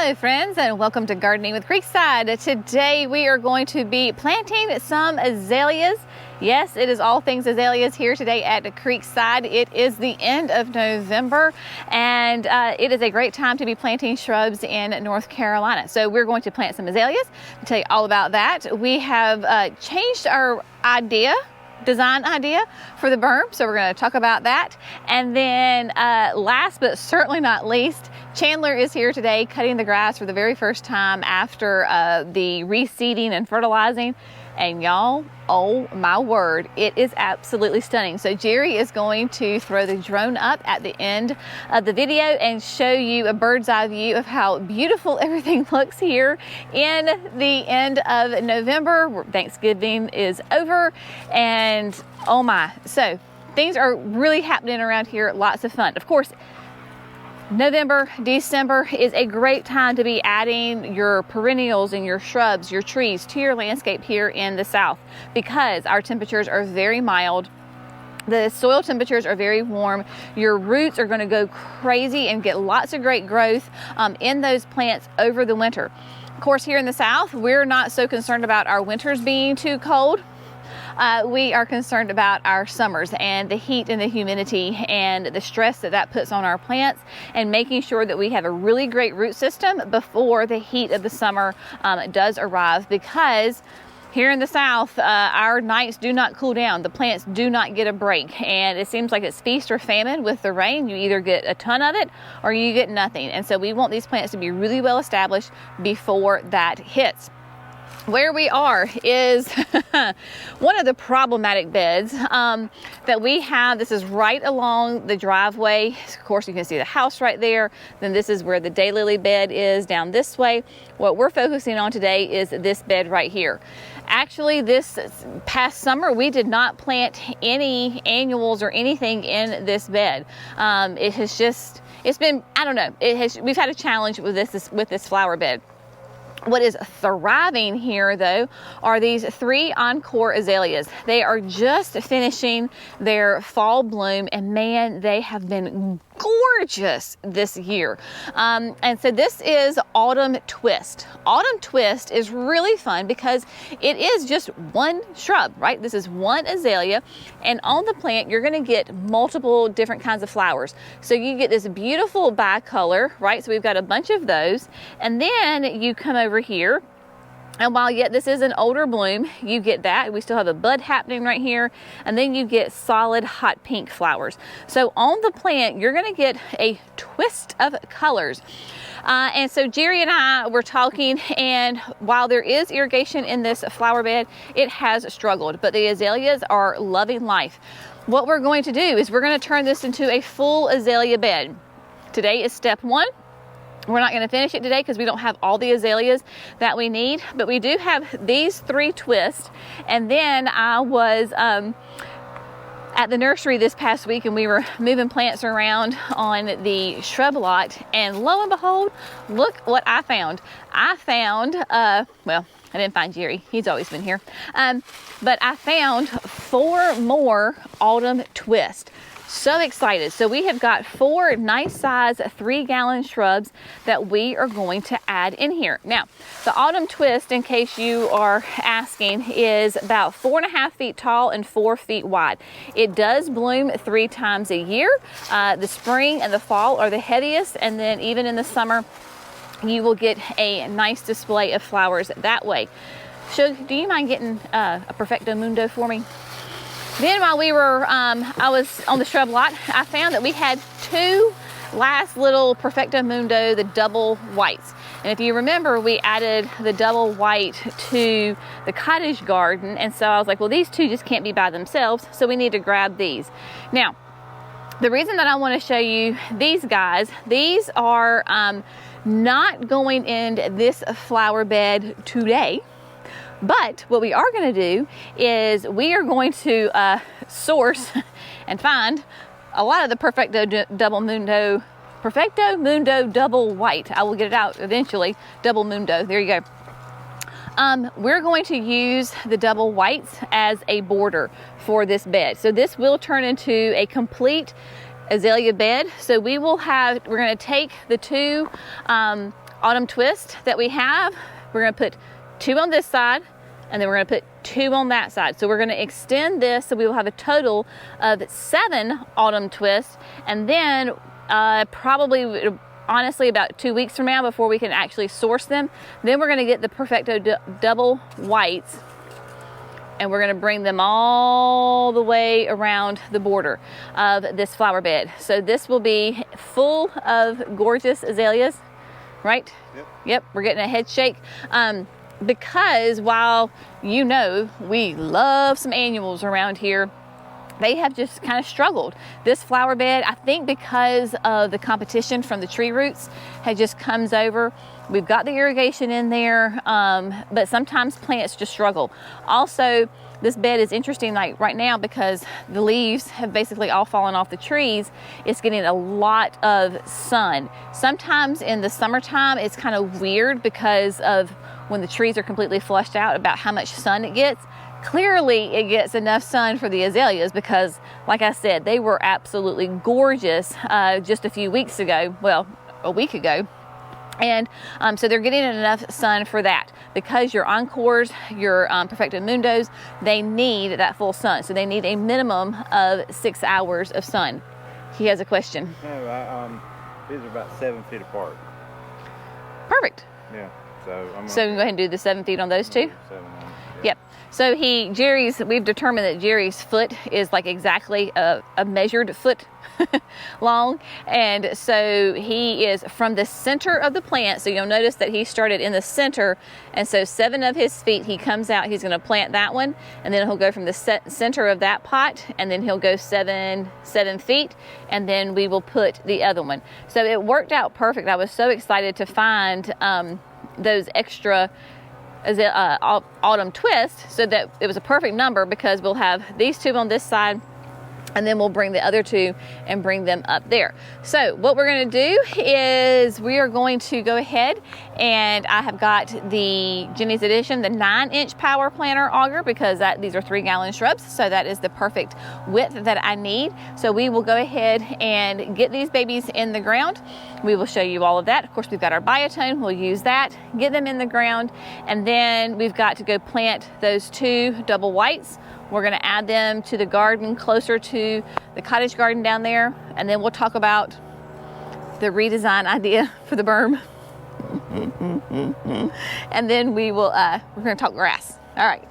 Hello friends, and welcome to Gardening with Creekside. Today we are going to be planting some azaleas. Yes, it is all things azaleas here today at Creekside. It is the end of November, and it is a great time to be planting shrubs in North Carolina. So we're going to plant some azaleas. I'll tell you all about that. We have changed our design idea for the berm, so we're going to talk about that. And then last but certainly not least, Chandler is here today cutting the grass for the very first time after the reseeding and fertilizing. And y'all, oh my word, it is absolutely stunning. So Jerry is going to throw the drone up at the end of the video and show you a bird's eye view of how beautiful everything looks here in the end of November. Thanksgiving is over, and oh my, so things are really happening around here. Lots of fun. Of course, November, December is a great time to be adding your perennials and your shrubs, your trees to your landscape here in the South, because our temperatures are very mild. The soil temperatures are very warm. Your roots are going to go crazy and get lots of great growth in those plants over the winter. Of course, here in the South, we're not so concerned about our winters being too cold. We are concerned about our summers and the heat and the humidity and the stress that puts on our plants, and making sure that we have a really great root system before the heat of the summer does arrive, because here in the South, our nights do not cool down. The plants do not get a break, and it seems like it's feast or famine with the rain. You either get a ton of it or you get nothing. And so we want these plants to be really well established before that hits. Where we are is one of the problematic beds that we have. This is right along the driveway. Of course, you can see the house right there. Then this is where the daylily bed is down this way. What we're focusing on today is this bed right here. Actually, this past summer, we did not plant any annuals or anything in this bed. It's been, I don't know, we've had a challenge with this flower bed. What is thriving here, though, are these 3 encore azaleas. They are just finishing their fall bloom, and man, they have been gorgeous this year. And so this is Autumn Twist. Autumn Twist is really fun because it is just one shrub, right? This is one azalea, and on the plant you're going to get multiple different kinds of flowers. So you get this beautiful bicolor, right? So we've got a bunch of those, and then you come over here, and while yet this is an older bloom, you get that. We still have a bud happening right here, and then you get solid hot pink flowers. So on the plant, you're going to get a twist of colors. And so Jerry and I were talking, and while there is irrigation in this flower bed, it has struggled, but the azaleas are loving life. What we're going to do is we're going to turn this into a full azalea bed. Today is step 1. We're not going to finish it today because we don't have all the azaleas that we need, but we do have these 3 twists. And then I was at the nursery this past week, and we were moving plants around on the shrub lot, and lo and behold, look what I found. I found, well, I didn't find Jerry. He's always been here. But I found 4 more autumn twist. So excited. So we have got 4 nice size 3-gallon shrubs that we are going to add in here. Now, the autumn twist, in case you are asking, is about 4.5 feet tall and 4 feet wide. It does bloom 3 times a year. The spring and the fall are the heaviest, and then even in the summer, you will get a nice display of flowers that way. Shug, do you mind getting a Perfecto Mundo for me? Then while we were, I was on the shrub lot, I found that we had 2 last little Perfecto Mundo, the double whites. And if you remember, we added the double white to the cottage garden. And so I was like, well, these 2 just can't be by themselves, so we need to grab these. Now, the reason that I want to show you these guys, these are not going in this flower bed today. But what we are going to do is we are going to source and find a lot of the Perfecto Mundo double white. I will get it out eventually. Double Mundo. There you go. We're going to use the double whites as a border for this bed. So this will turn into a complete azalea bed. So we're going to take the 2 autumn twist that we have, we're gonna put 2 on this side, and then we're gonna put 2 on that side. So we're gonna extend this so we will have a total of 7 autumn twists, and then probably, honestly, about 2 weeks from now before we can actually source them, then we're gonna get the Perfecto double whites, and we're gonna bring them all the way around the border of this flower bed. So this will be full of gorgeous azaleas, right? Yep, we're getting a head shake. Because while you know we love some annuals around here, they have just kind of struggled. This flower bed, I think because of the competition from the tree roots, just comes over. We've got the irrigation in there, but sometimes plants just struggle. Also, this bed is interesting like right now because the leaves have basically all fallen off the trees. It's getting a lot of sun. Sometimes in the summertime, it's kind of weird because of when the trees are completely flushed out about how much sun it gets. Clearly it gets enough sun for the azaleas because, like I said, they were absolutely gorgeous just a few weeks ago, well, a week ago. And so they're getting enough sun for that. Because your Encores, your Perfecto Mundos, they need that full sun. So they need a minimum of 6 hours of sun. He has a question. No, these are about 7 feet apart. Perfect. Yeah. So I'm So we can go ahead and do the 7 feet on those two? 7 on, yeah. Yep. So we've determined that Jerry's foot is like exactly a measured foot long. And so he is from the center of the plant. So you'll notice that he started in the center. And so 7 of his feet, he comes out, he's gonna plant that one. And then he'll go from the center of that pot, and then he'll go 7 feet. And then we will put the other one. So it worked out perfect. I was so excited to find those extra autumn twist, so that it was a perfect number because we'll have these 2 on this side, and then we'll bring the other 2 and bring them up there. So what we're going to do is we are going to go ahead, and I have got the Jenny's Edition, the 9-inch power planter auger, because these are 3-gallon shrubs, so that is the perfect width that I need. So we will go ahead and get these babies in the ground. We will show you all of that. Of course, we've got our biotone, we'll use that, get them in the ground, and then we've got to go plant those 2 double whites. We're gonna add them to the garden closer to the cottage garden down there, and then we'll talk about the redesign idea for the berm. And then we're gonna talk grass. All right.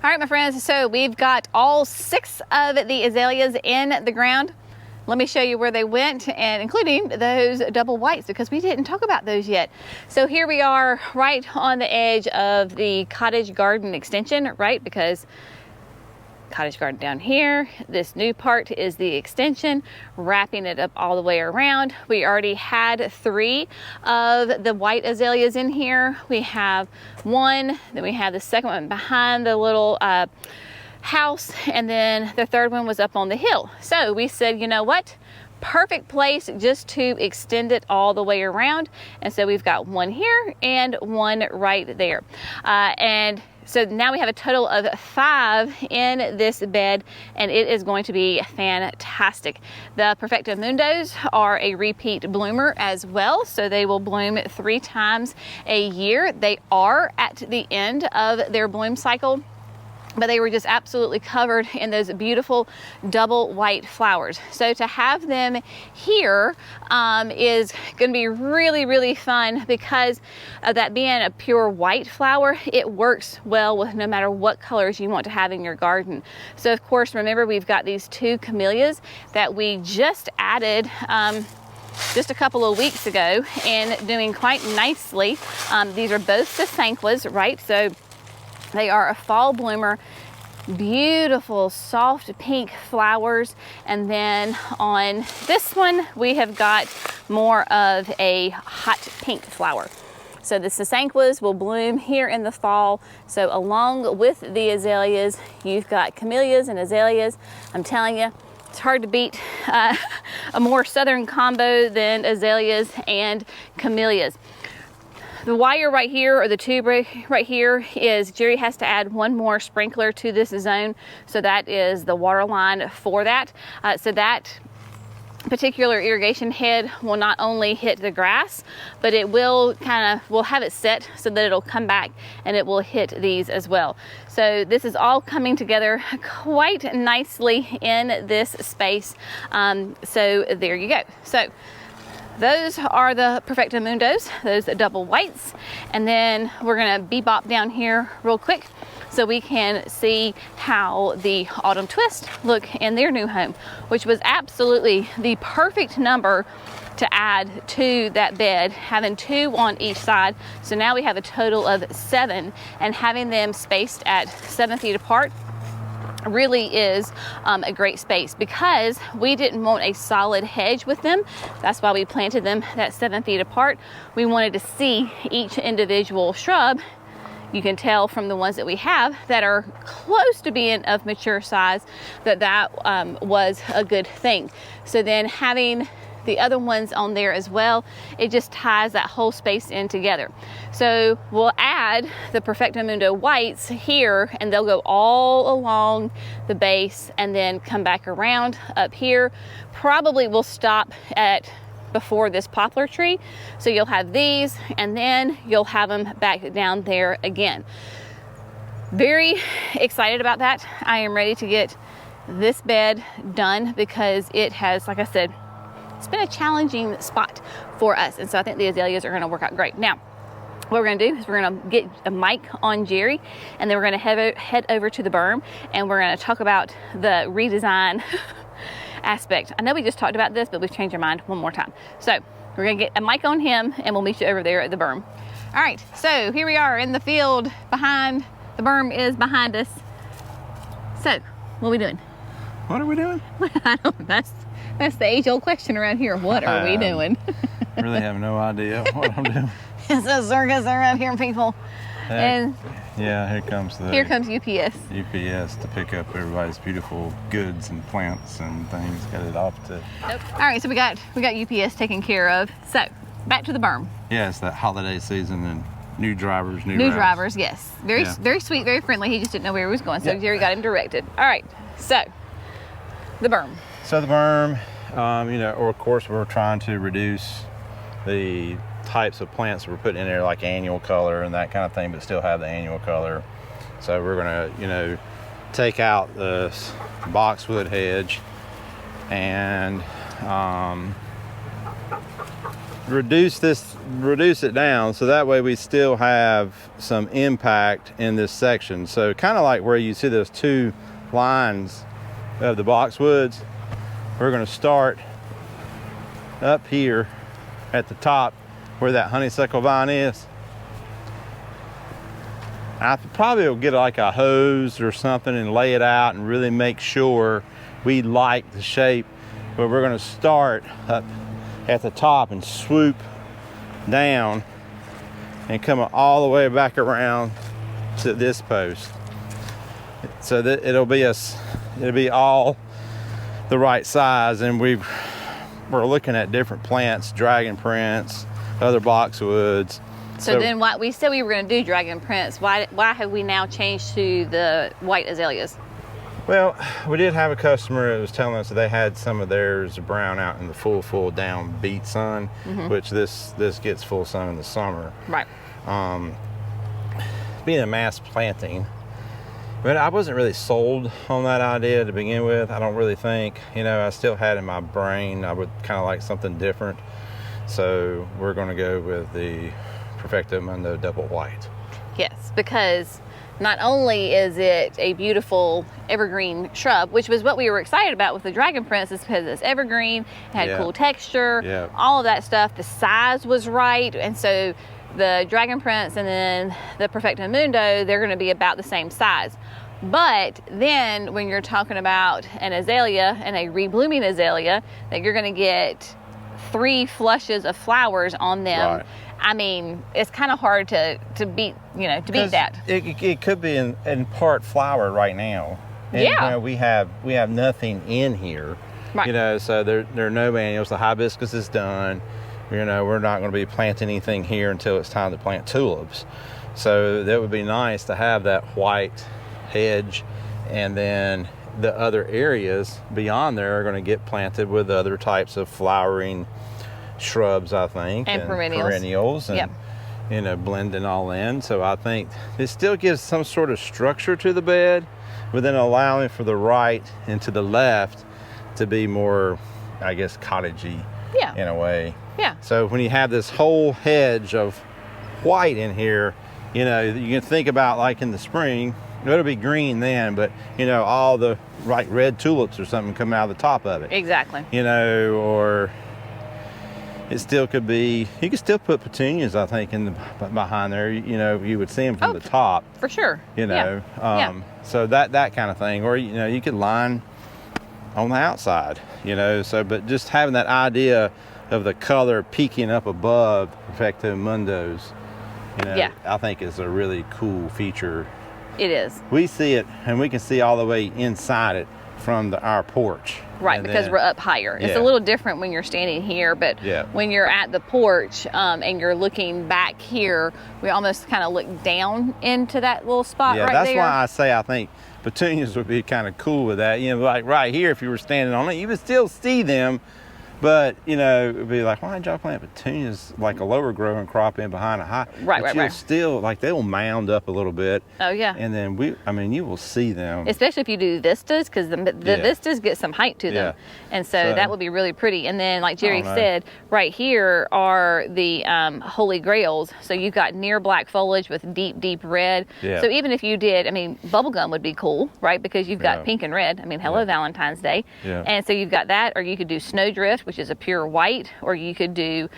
All right, my friends, so we've got all 6 of the azaleas in the ground. Let me show you where they went, and including those double whites, because we didn't talk about those yet. So here we are right on the edge of the cottage garden extension, right? Because cottage garden down here, this new part is the extension, wrapping it up all the way around. We already had 3 of the white azaleas in here. We have 1, then we have the second one behind the little house, and then the 3rd one was up on the hill. So we said, you know what? Perfect place just to extend it all the way around. And so we've got 1 here and 1 right there. And So now we have a total of 5 in this bed, and it is going to be fantastic. The Perfecto Mundos are a repeat bloomer as well, so they will bloom 3 times a year. They are at the end of their bloom cycle, but they were just absolutely covered in those beautiful double white flowers. So to have them here is going to be really, really fun because of that being a pure white flower. It works well with no matter what colors you want to have in your garden. So of course, remember, we've got these 2 camellias that we just added just a couple of weeks ago and doing quite nicely. These are both the Sanquas, right? So they are a fall bloomer, beautiful soft pink flowers. And then on this one, we have got more of a hot pink flower. So the Sasanquas will bloom here in the fall. So along with the azaleas, you've got camellias and azaleas. I'm telling you, it's hard to beat a more southern combo than azaleas and camellias. The wire right here, or the tube right here, is Jerry has to add 1 more sprinkler to this zone. So that is the water line for that. So that particular irrigation head will not only hit the grass, but it will we'll have it set so that it'll come back and it will hit these as well. So this is all coming together quite nicely in this space. So there you go. So those are the Perfecto Mundos, those double whites. And then we're gonna bebop down here real quick so we can see how the Autumn Twist look in their new home, which was absolutely the perfect number to add to that bed, having 2 on each side. So now we have a total of 7, and having them spaced at 7 feet apart really is a great space because we didn't want a solid hedge with them. That's why we planted them that 7 feet apart. We wanted to see each individual shrub. You can tell from the ones that we have that are close to being of mature size that was a good thing. So then having the other ones on there as well, it just ties that whole space in together. So we'll add the Perfecto Mundo whites here, and they'll go all along the base and then come back around up here. Probably we'll stop at before this poplar tree. So you'll have these, and then you'll have them back down there again. Very excited about that. I am ready to get this bed done because it has, like I said, it's been a challenging spot for us. And so I think the azaleas are gonna work out great. Now, what we're gonna do is we're gonna get a mic on Jerry, and then we're gonna head over to the berm, and we're gonna talk about the redesign aspect. I know we just talked about this, but we've changed our mind one more time. So we're gonna get a mic on him, and we'll meet you over there at the berm. All right, so here we are in the field behind, the berm is behind us. So, what are we doing? What are we doing? I don't, that's the age-old question around here. What are we doing? I really have no idea what I'm doing. It's a circus around here, people. And yeah, here comes UPS. UPS to pick up everybody's beautiful goods and plants and things. Got it off to. Nope. All right, so we got UPS taken care of. So back to the berm. Yeah, it's that holiday season and new drivers, new drivers. Yes, very sweet, very friendly. He just didn't know where he was going, so Jerry got him directed. All right, so the berm. So the berm, or of course we're trying to reduce the types of plants we're putting in there, like annual color and that kind of thing, but still have the annual color. So we're gonna, take out the boxwood hedge and reduce it down, so that way we still have some impact in this section. So kind of like where you see those 2 lines of the boxwoods, we're going to start up here at the top where that honeysuckle vine is. I probably will get like a hose or something and lay it out and really make sure we like the shape. But we're going to start up at the top and swoop down and come all the way back around to this post, so that it'll be all the right size. And we're looking at different plants, dragon prints, other boxwoods, So then why we said we were going to do dragon prints. Why have we now changed to the white azaleas? Well, we did have a customer that was telling us that they had some of theirs brown out in the full down beat sun, which this gets full sun in the summer. Right. Being a mass planting, but I wasn't really sold on that idea to begin with. I don't really think, I still had in my brain I would kind of like something different. So we're going to go with the Perfecto Mundo double white. Yes, because not only is it a beautiful evergreen shrub, which was what we were excited about with the dragon prints, is because it's evergreen, it had cool texture, all of that stuff. The size was right, and so the dragon prints and then the Perfecto Mundo, they're going to be about the same size. But then when you're talking about an azalea and a reblooming azalea, that you're going to get 3 flushes of flowers on them. Right. I mean, it's kind of hard to beat, beat that. It could be in part flower right now. And, we have nothing in here. Right. So there are no annuals. The hibiscus is done. We're not going to be planting anything here until it's time to plant tulips. So that would be nice to have that white hedge, and then the other areas beyond there are going to get planted with other types of flowering shrubs, I think, and perennials, and blending all in. So I think it still gives some sort of structure to the bed, but then allowing for the right and to the left to be more, I guess, cottagey in a way. Yeah. So when you have this whole hedge of white in here, you can think about like in the spring, it'll be green then, but all the red tulips or something come out of the top of it. Exactly. Or it still could be, you could still put petunias, I think, behind there. You would see them from the top. For sure. So that kind of thing. Or, you could line on the outside, but just having that idea of the color peeking up above Perfecto Mundos, I think is a really cool feature. It is. We see it, and we can see all the way inside it from our porch. Right, because we're up higher. It's a little different when you're standing here, but when you're at the porch and you're looking back here, we almost kind of look down into that little spot right there. Yeah, that's why I say I think petunias would be kind of cool with that. Like right here, if you were standing on it, you would still see them. But, it would be like, why did y'all plant petunias like a lower growing crop in behind a high? But you'll still, like, they'll mound up a little bit. Oh, yeah. And then you will see them. Especially if you do vistas, because the vistas get some height to them. And so that would be really pretty. And then, like Jerry said, right here are the Holy Grails. So you've got near black foliage with deep, deep red. Yeah. So even if you did, bubblegum would be cool, right? Because you've got pink and red. Hello, Valentine's Day. Yeah. And so you've got that, or you could do snowdrift, which is a pure white, or you could do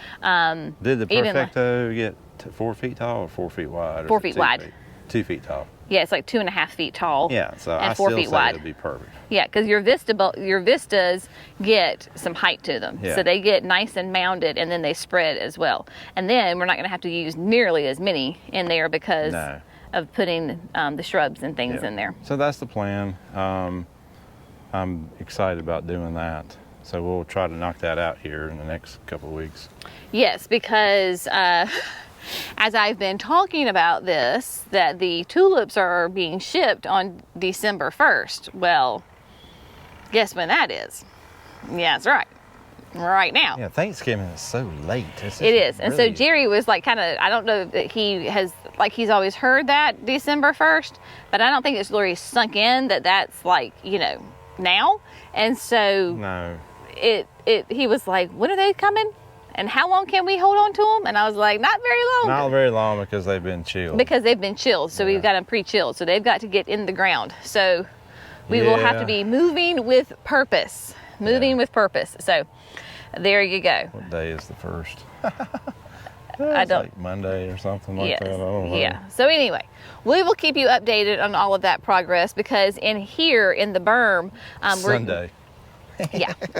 did the Perfecto get 4 feet tall or 4 feet wide? 4 feet wide. 2 feet tall. Yeah, it's like 2.5 feet tall. Yeah, so and I 4 still feet say wide. It'd be perfect. Yeah, because your vistas get some height to them, so they get nice and mounded, and then they spread as well. And then we're not going to have to use nearly as many in there because of putting the shrubs and things in there. So that's the plan. I'm excited about doing that. So we'll try to knock that out here in the next couple of weeks. Yes, because as I've been talking about this, that the tulips are being shipped on December 1st. Well, guess when that is? Yeah, that's right. Right now. Yeah, Thanksgiving is so late. It is. And so Jerry was like I don't know that he's always heard that December 1st, but I don't think it's really sunk in that that's now. And so he was like, when are they coming? And how long can we hold on to them? And I was like, not very long. Not very long because they've been chilled. So we've got them pre-chilled. So they've got to get in the ground. So we will have to be moving with purpose. With purpose. So there you go. What day is the 1st? I don't. Like Monday or something like that. I don't know. Yeah. So anyway, we will keep you updated on all of that progress, because in here in the berm, Sunday.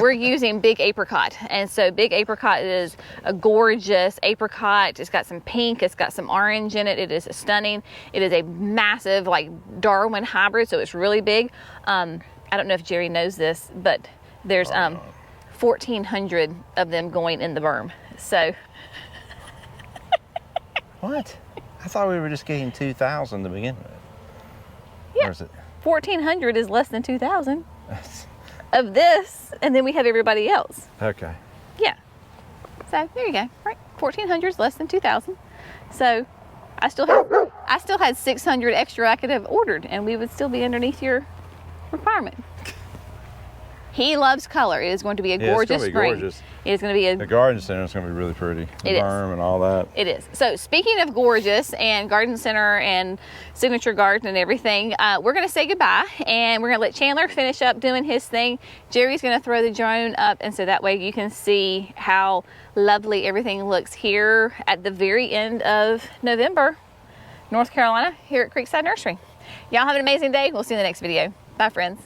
we're using big apricot. And so big apricot is a gorgeous apricot. It's got some pink, it's got some orange in it. It is stunning. It is a massive Darwin hybrid, so it's really big. I don't know if Jerry knows this, but there's 1,400 of them going in the berm. So What? I thought we were just getting 2,000 to begin with. Yeah. Or is it? 1,400 is less than 2,000 of this, and then we have everybody else. Okay. Yeah. So there you go. Right. 1,400 is less than 2,000. So I still had 600 extra I could have ordered, and we would still be underneath your requirement. He loves color. It is going to be a gorgeous it's spring. Gorgeous. It is going to be The garden center is going to be really pretty. The It is. berm and all that. It is. So speaking of gorgeous and garden center and signature garden and everything, we're going to say goodbye, and we're going to let Chandler finish up doing his thing. Jerry's going to throw the drone up, and so that way you can see how lovely everything looks here at the very end of November, North Carolina, here at Creekside Nursery. Y'all have an amazing day. We'll see you in the next video. Bye, friends.